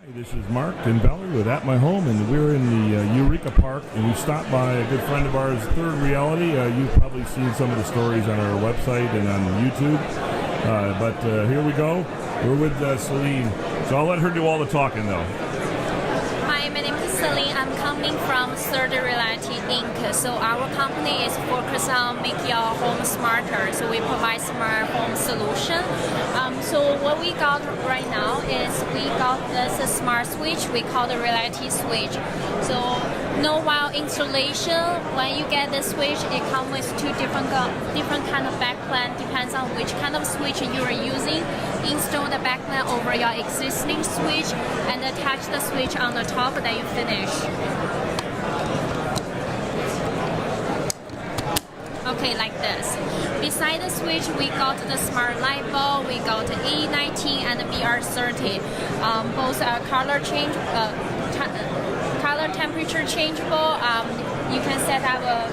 Hi, this is Mark and Valerie with At My Home, and we're in the Eureka Park, and we stopped by a good friend of ours, Third Reality. You've probably seen some of the stories on our website and on YouTube, but here we go. We're with Celine, so I'll let her do all the talking, though. Hi, my name is Celine. I'm coming from ThirdReality Inc. So our company is focused on making your home smarter. So we provide smart home solution. So what we got right now is we got this smart switch. We call the Reality Switch. So while installation, when you get the switch, it comes with two different kind of backplane. Depends on which kind of switch you are using. Install the backplane over your existing switch and attach the switch on the top that you finish. Okay, like this. Beside the switch, we got the smart light bulb, we got A19 and BR30. Both are color temperature changeable. You can set up a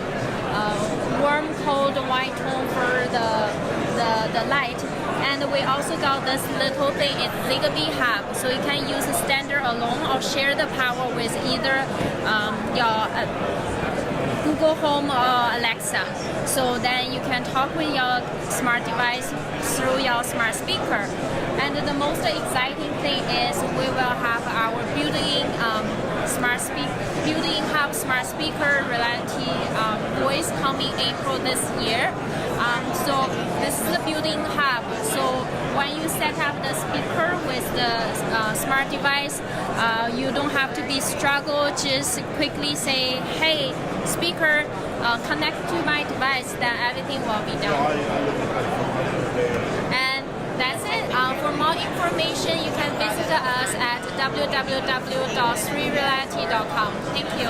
warm, cold, white tone for the light. And we also got this little thing, it's Zigbee hub, so you can use standard alone or share the power with either your Google Home or Alexa. So then you can talk with your smart device through your smart speaker. And the most exciting thing is we will have our built-in hub smart speaker Reality voice coming April this year. So this is the built-in hub. So when you set up the speaker with the smart device, you don't have to be struggle. Just quickly say, "Hey, speaker, connect to my device." Then everything will be done. And that's it. For more information, you can visit us at www.3reality.com. Thank you.